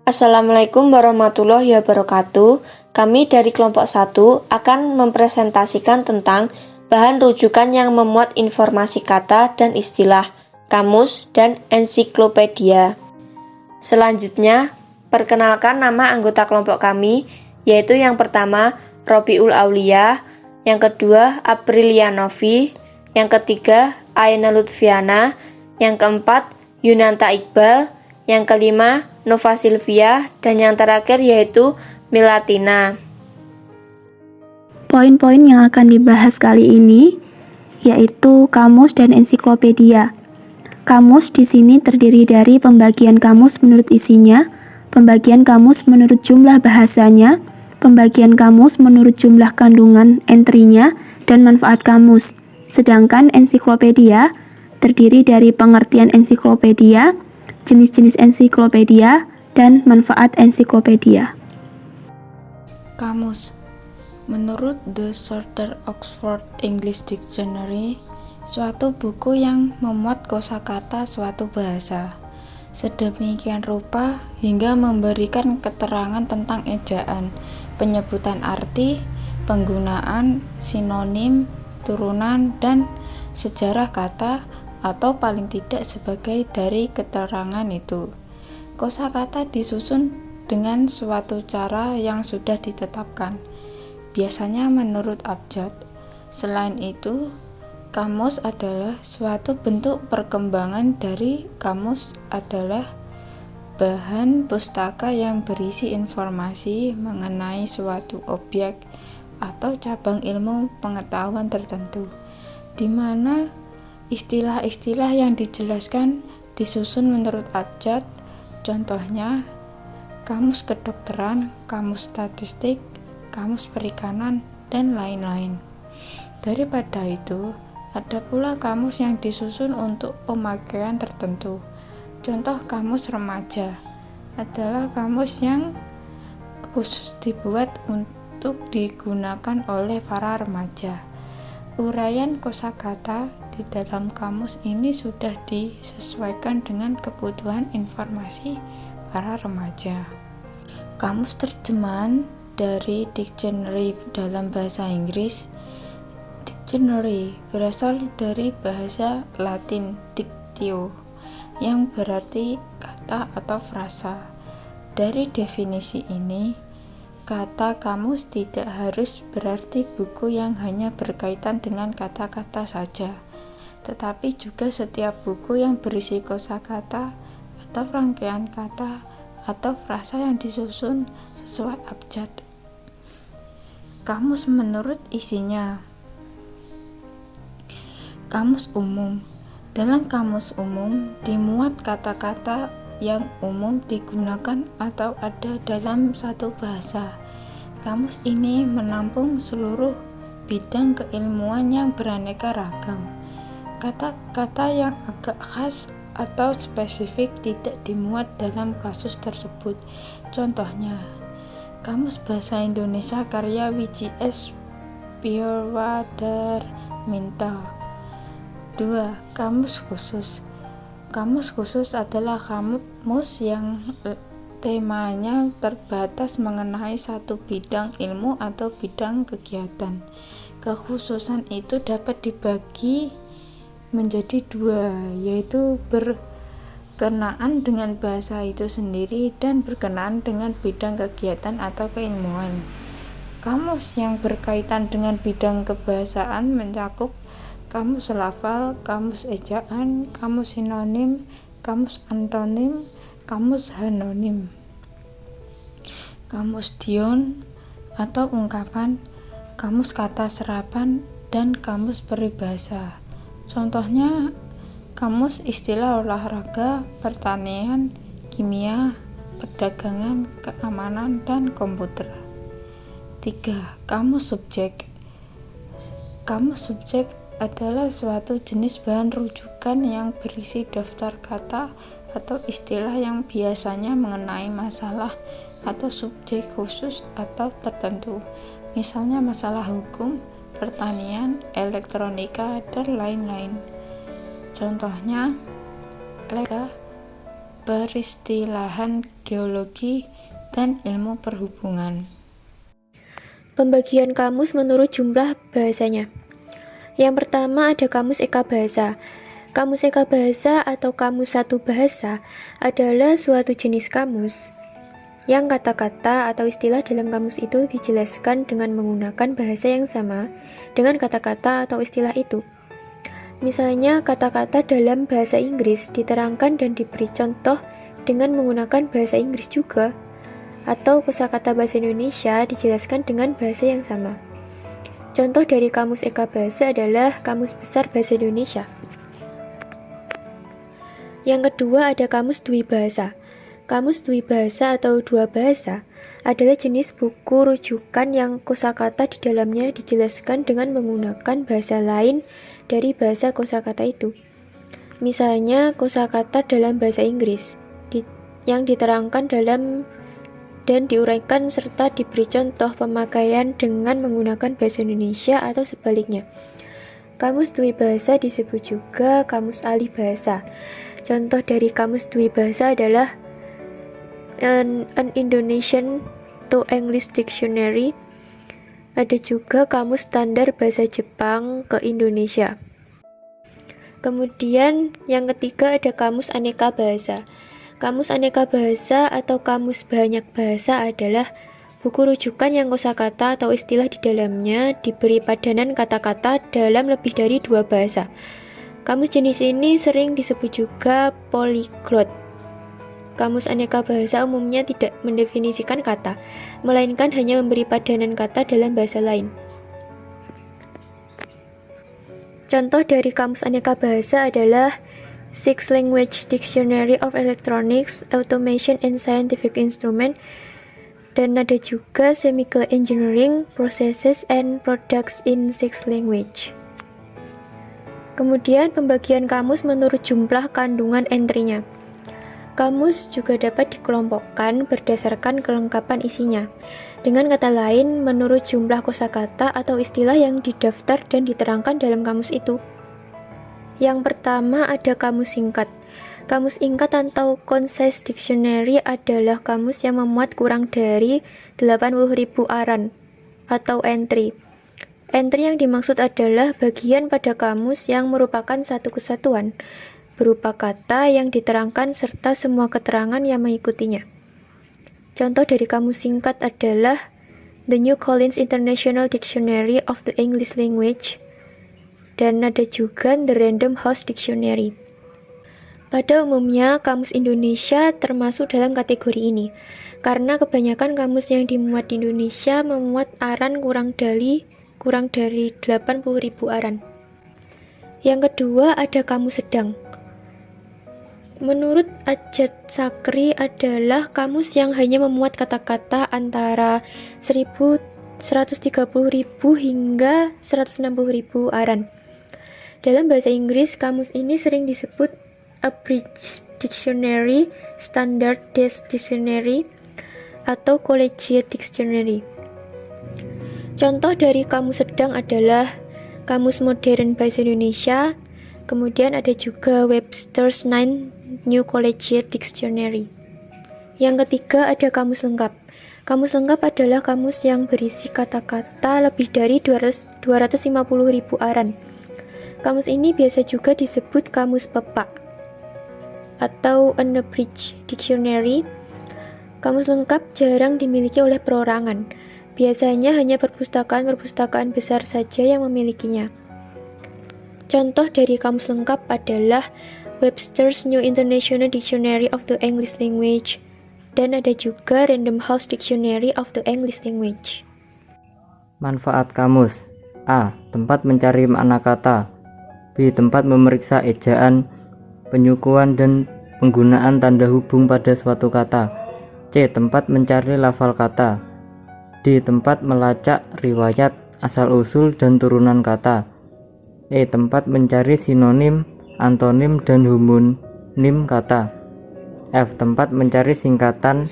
Assalamualaikum warahmatullahi wabarakatuh. Kami dari kelompok 1 akan mempresentasikan tentang bahan rujukan yang memuat informasi kata dan istilah, kamus, dan ensiklopedia. Selanjutnya, perkenalkan nama anggota kelompok kami, yaitu yang pertama Robiul Aulia, yang kedua Aprilia Novi, yang ketiga Aina Lutfiana, yang keempat Yunanta Iqbal, yang kelima Nova Silvia, dan yang terakhir yaitu Milatina. Poin-poin yang akan dibahas kali ini yaitu kamus dan ensiklopedia. Kamus di sini terdiri dari pembagian kamus menurut isinya, pembagian kamus menurut jumlah bahasanya, pembagian kamus menurut jumlah kandungan entry-nya, dan manfaat kamus. Sedangkan ensiklopedia terdiri dari pengertian ensiklopedia, jenis-jenis ensiklopedia, dan manfaat ensiklopedia. Kamus. Menurut The Shorter Oxford English Dictionary, suatu buku yang memuat kosakata suatu bahasa, sedemikian rupa hingga memberikan keterangan tentang ejaan, penyebutan arti, penggunaan sinonim, turunan, dan sejarah kata, atau paling tidak sebagai dari keterangan itu. Kosakata disusun dengan suatu cara yang sudah ditetapkan, biasanya menurut abjad. Selain itu, kamus adalah suatu bentuk perkembangan dari kamus adalah bahan pustaka yang berisi informasi mengenai suatu objek atau cabang ilmu pengetahuan tertentu, di mana istilah-istilah yang dijelaskan disusun menurut abjad. Contohnya, kamus kedokteran, kamus statistik, kamus perikanan, dan lain-lain. Daripada itu, ada pula kamus yang disusun untuk pemakaian tertentu. Contoh kamus remaja adalah kamus yang khusus dibuat untuk digunakan oleh para remaja. Uraian kosakata di dalam kamus ini sudah disesuaikan dengan kebutuhan informasi para remaja. Kamus terjemahan dari dictionary dalam bahasa Inggris. Dictionary berasal dari bahasa Latin dictio, yang berarti kata atau frasa. Dari definisi ini, kata kamus tidak harus berarti buku yang hanya berkaitan dengan kata-kata saja, tetapi juga setiap buku yang berisi kosakata atau rangkaian kata atau frasa yang disusun sesuai abjad. Kamus menurut isinya. Kamus umum. Dalam kamus umum dimuat kata-kata yang umum digunakan atau ada dalam satu bahasa. Kamus ini menampung seluruh bidang keilmuan yang beraneka ragam. Kata-kata yang agak khas atau spesifik tidak dimuat dalam kasus tersebut. Contohnya, Kamus Bahasa Indonesia karya WJS Purwadarminto. 2. Kamus khusus. Kamus khusus adalah kamus yang temanya terbatas mengenai satu bidang ilmu atau bidang kegiatan. Kekhususan itu dapat dibagi menjadi dua, yaitu berkenaan dengan bahasa itu sendiri dan berkenaan dengan bidang kegiatan atau keilmuan. Kamus yang berkaitan dengan bidang kebahasaan mencakup kamus lafal, kamus ejaan, kamus sinonim, kamus antonim, kamus hanonim, kamus dion atau ungkapan, kamus kata serapan, dan kamus peribahasa. Contohnya, kamus istilah olahraga, pertanian, kimia, perdagangan, keamanan, dan komputer. 3. Kamus subjek. Kamus subjek adalah suatu jenis bahan rujukan yang berisi daftar kata atau istilah yang biasanya mengenai masalah atau subjek khusus atau tertentu, misalnya masalah hukum, pertanian, elektronika, dan lain-lain. Contohnya, lega, peristilahan geologi, dan ilmu perhubungan. Pembagian kamus menurut jumlah bahasanya. Yang pertama ada kamus Eka Bahasa. Kamus Eka Bahasa atau kamus satu bahasa adalah suatu jenis kamus yang kata-kata atau istilah dalam kamus itu dijelaskan dengan menggunakan bahasa yang sama dengan kata-kata atau istilah itu. Misalnya, kata-kata dalam bahasa Inggris diterangkan dan diberi contoh dengan menggunakan bahasa Inggris juga, atau kosakata bahasa Indonesia dijelaskan dengan bahasa yang sama. Contoh dari kamus Eka Bahasa adalah Kamus Besar Bahasa Indonesia. Yang kedua ada kamus Dwi Bahasa. Kamus Dwi Bahasa atau dua bahasa adalah jenis buku rujukan yang kosakata di dalamnya dijelaskan dengan menggunakan bahasa lain dari bahasa kosakata itu. Misalnya, kosakata dalam bahasa Inggris yang diterangkan dalam dan diuraikan serta diberi contoh pemakaian dengan menggunakan bahasa Indonesia atau sebaliknya. Kamus Dwi Bahasa disebut juga kamus alih bahasa. Contoh dari kamus Dwi Bahasa adalah an Indonesian to English Dictionary. Ada juga kamus standar bahasa Jepang ke Indonesia. Kemudian yang ketiga ada kamus aneka bahasa. Kamus aneka bahasa atau kamus banyak bahasa adalah buku rujukan yang kosakata atau istilah di dalamnya diberi padanan kata-kata dalam lebih dari dua bahasa. Kamus jenis ini sering disebut juga polyglot. Kamus aneka bahasa umumnya tidak mendefinisikan kata, melainkan hanya memberi padanan kata dalam bahasa lain. Contoh dari kamus aneka bahasa adalah Six Language Dictionary of Electronics, Automation and Scientific Instrument, dan ada juga Chemical Engineering, Processes and Products in Six Language. Kemudian pembagian kamus menurut jumlah kandungan entry-nya. Kamus juga dapat dikelompokkan berdasarkan kelengkapan isinya. Dengan kata lain, menurut jumlah kosakata atau istilah yang didaftar dan diterangkan dalam kamus itu. Yang pertama ada kamus singkat. Kamus singkat atau concise dictionary adalah kamus yang memuat kurang dari 80.000 aran atau entry. Entry yang dimaksud adalah bagian pada kamus yang merupakan satu kesatuan, berupa kata yang diterangkan serta semua keterangan yang mengikutinya. Contoh dari kamus singkat adalah The New Collins International Dictionary of the English Language, dan ada juga The Random House Dictionary. Pada umumnya, kamus Indonesia termasuk dalam kategori ini, karena kebanyakan kamus yang dimuat di Indonesia memuat aran kurang dari 80.000 aran. Yang kedua ada kamus sedang. Menurut Ajat Sakri adalah kamus yang hanya memuat kata-kata antara 130.000 hingga 160.000 aran. Dalam bahasa Inggris, kamus ini sering disebut Abridged Dictionary, Standard Dictionary, atau Collegiate Dictionary. Contoh dari kamus sedang adalah Kamus Modern Bahasa Indonesia, kemudian ada juga Webster's New Collegiate Dictionary. Yang ketiga ada kamus lengkap. Kamus lengkap adalah kamus yang berisi kata-kata lebih dari 250.000 aran. Kamus ini biasa juga disebut kamus pepak atau unabridged dictionary. Kamus lengkap jarang dimiliki oleh perorangan. Biasanya hanya perpustakaan-perpustakaan besar saja yang memilikinya. Contoh dari kamus lengkap adalah Webster's New International Dictionary of the English Language, dan ada juga Random House Dictionary of the English Language. Manfaat kamus: A. Tempat mencari makna kata. B. Tempat memeriksa ejaan, penyukuan, dan penggunaan tanda hubung pada suatu kata. C. Tempat mencari lafal kata. D. Tempat melacak riwayat, asal-usul, dan turunan kata. E. Tempat mencari sinonim, antonim, dan homonim kata. F. Tempat mencari singkatan,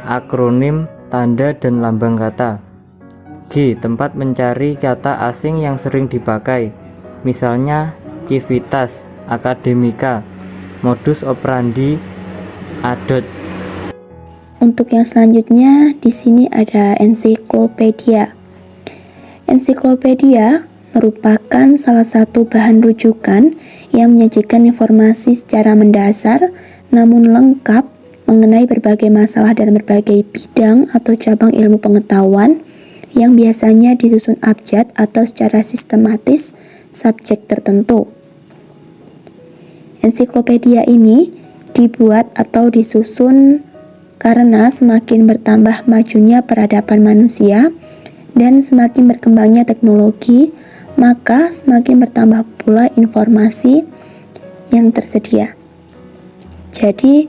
akronim, tanda, dan lambang kata. G. Tempat mencari kata asing yang sering dipakai, misalnya civitas, akademika, modus operandi, Adot. Untuk yang selanjutnya, di sini ada ensiklopedia. Ensiklopedia merupakan salah satu bahan rujukan yang menyajikan informasi secara mendasar namun lengkap mengenai berbagai masalah dan berbagai bidang atau cabang ilmu pengetahuan yang biasanya disusun abjad atau secara sistematis subjek tertentu. Ensiklopedia ini dibuat atau disusun karena semakin bertambah majunya peradaban manusia dan semakin berkembangnya teknologi, maka semakin bertambah pula informasi yang tersedia. Jadi,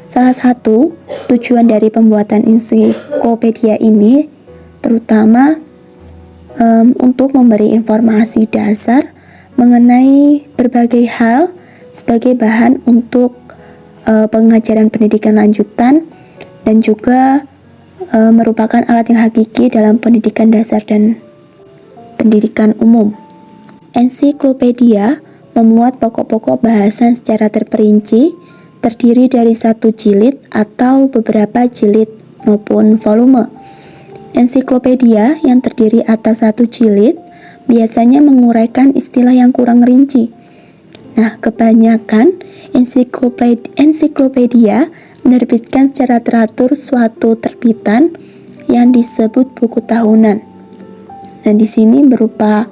salah satu tujuan dari pembuatan ensiklopedia ini terutama untuk memberi informasi dasar mengenai berbagai hal sebagai bahan untuk pengajaran pendidikan lanjutan dan juga merupakan alat yang hakiki dalam pendidikan dasar dan pendidikan umum. Ensiklopedia memuat pokok-pokok bahasan secara terperinci, terdiri dari satu jilid atau beberapa jilid maupun volume. Ensiklopedia yang terdiri atas satu jilid biasanya menguraikan istilah yang kurang rinci. Nah, kebanyakan ensiklopedia menerbitkan secara teratur suatu terbitan yang disebut buku tahunan. Nah, di sini berupa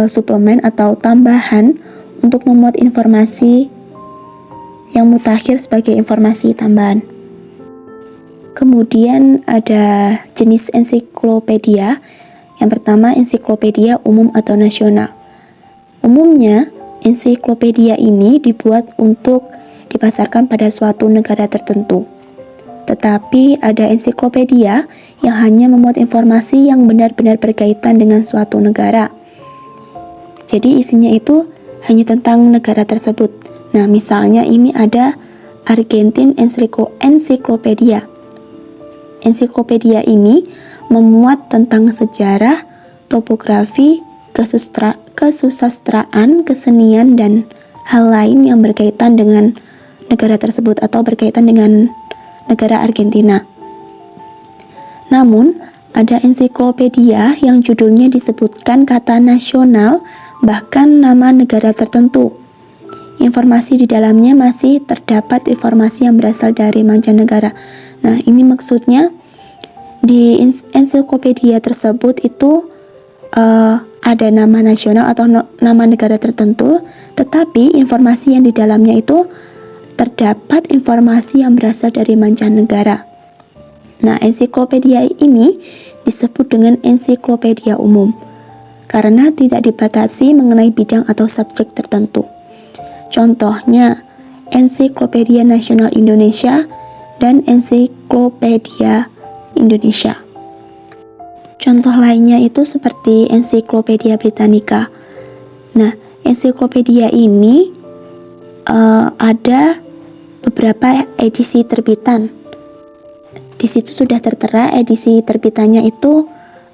suplemen atau tambahan untuk memuat informasi yang mutakhir sebagai informasi tambahan. Kemudian ada jenis ensiklopedia. Yang pertama, ensiklopedia umum atau nasional. Umumnya, ensiklopedia ini dibuat untuk dipasarkan pada suatu negara tertentu. Tetapi ada ensiklopedia yang hanya memuat informasi yang benar-benar berkaitan dengan suatu negara. Jadi isinya itu hanya tentang negara tersebut. Nah, misalnya ini ada Argentine Encyclopedia. Ensiklopedia ini memuat tentang sejarah, topografi, kesusastraan, kesenian, dan hal lain yang berkaitan dengan negara tersebut atau berkaitan dengan negara Argentina. Namun, ada ensiklopedia yang judulnya disebutkan kata nasional, bahkan nama negara tertentu. Informasi di dalamnya masih terdapat informasi yang berasal dari mancanegara. Nah, ini maksudnya di ensiklopedia tersebut itu ada nama nasional atau nama negara tertentu, tetapi informasi yang di dalamnya itu terdapat informasi yang berasal dari mancanegara. Nah, ensiklopedia ini disebut dengan ensiklopedia umum karena tidak dibatasi mengenai bidang atau subjek tertentu. Contohnya, Ensiklopedia Nasional Indonesia dan Ensiklopedia Indonesia. Contoh lainnya itu seperti Ensiklopedia Britannica. Nah, ensiklopedia ini ada beberapa edisi terbitan. Di situ sudah tertera edisi terbitannya itu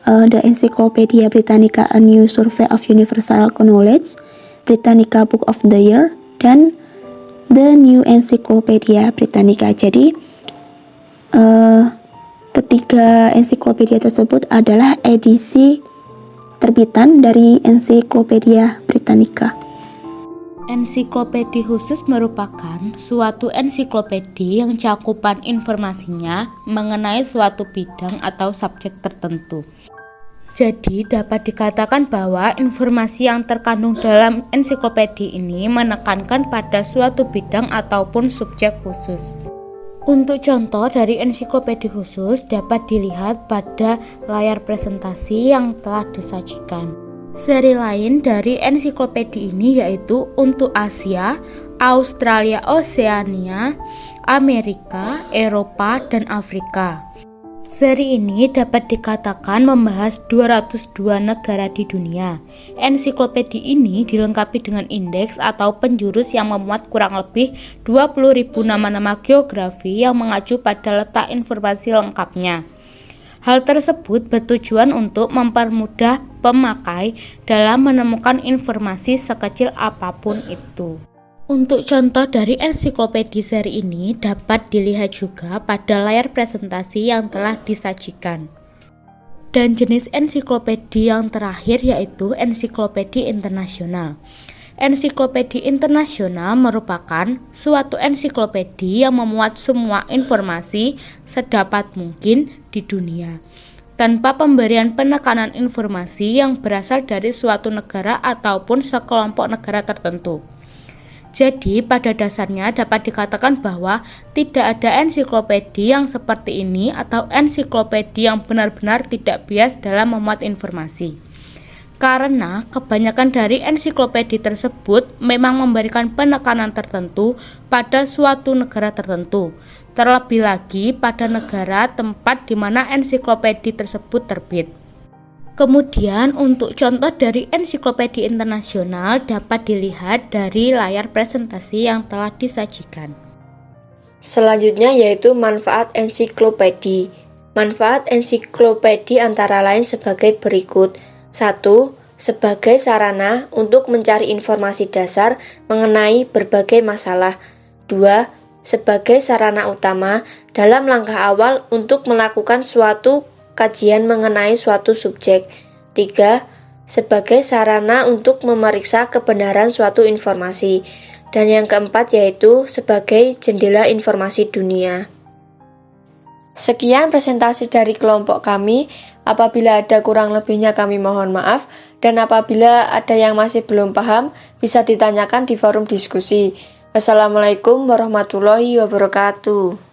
The Encyclopedia Britannica A New Survey of Universal Knowledge, Britannica Book of the Year, dan The New Encyclopedia Britannica. Jadi ketiga ensiklopedia tersebut adalah edisi terbitan dari Encyclopedia Britannica. Ensiklopedi khusus merupakan suatu ensiklopedi yang cakupan informasinya mengenai suatu bidang atau subjek tertentu. Jadi dapat dikatakan bahwa informasi yang terkandung dalam ensiklopedi ini menekankan pada suatu bidang ataupun subjek khusus. Untuk contoh dari ensiklopedi khusus dapat dilihat pada layar presentasi yang telah disajikan. Seri lain dari ensiklopedi ini yaitu untuk Asia, Australia, Oseania, Amerika, Eropa, dan Afrika. Seri ini dapat dikatakan membahas 202 negara di dunia. Ensiklopedi ini dilengkapi dengan indeks atau penjurus yang memuat kurang lebih 20.000 nama-nama geografi yang mengacu pada letak informasi lengkapnya. Hal tersebut bertujuan untuk mempermudah pemakai dalam menemukan informasi sekecil apapun itu. Untuk contoh dari ensiklopedia seri ini dapat dilihat juga pada layar presentasi yang telah disajikan. Dan jenis ensiklopedia yang terakhir yaitu ensiklopedia internasional. Ensiklopedia internasional merupakan suatu ensiklopedia yang memuat semua informasi sedapat mungkin di dunia, tanpa pemberian penekanan informasi yang berasal dari suatu negara ataupun sekelompok negara tertentu. Jadi, pada dasarnya dapat dikatakan bahwa tidak ada ensiklopedia yang seperti ini atau ensiklopedia yang benar-benar tidak bias dalam memuat informasi. Karena kebanyakan dari ensiklopedia tersebut memang memberikan penekanan tertentu pada suatu negara tertentu, terlebih lagi pada negara tempat di mana ensiklopedia tersebut terbit. Kemudian untuk contoh dari ensiklopedia internasional dapat dilihat dari layar presentasi yang telah disajikan. Selanjutnya yaitu manfaat ensiklopedia. Manfaat ensiklopedia antara lain sebagai berikut. 1. Sebagai sarana untuk mencari informasi dasar mengenai berbagai masalah. 2. Sebagai sarana utama dalam langkah awal untuk melakukan suatu kajian mengenai suatu subjek. 3. Sebagai sarana untuk memeriksa kebenaran suatu informasi. Dan yang keempat yaitu sebagai jendela informasi dunia. Sekian presentasi dari kelompok kami. Apabila ada kurang lebihnya kami mohon maaf, dan apabila ada yang masih belum paham bisa ditanyakan di forum diskusi. Wassalamualaikum warahmatullahi wabarakatuh.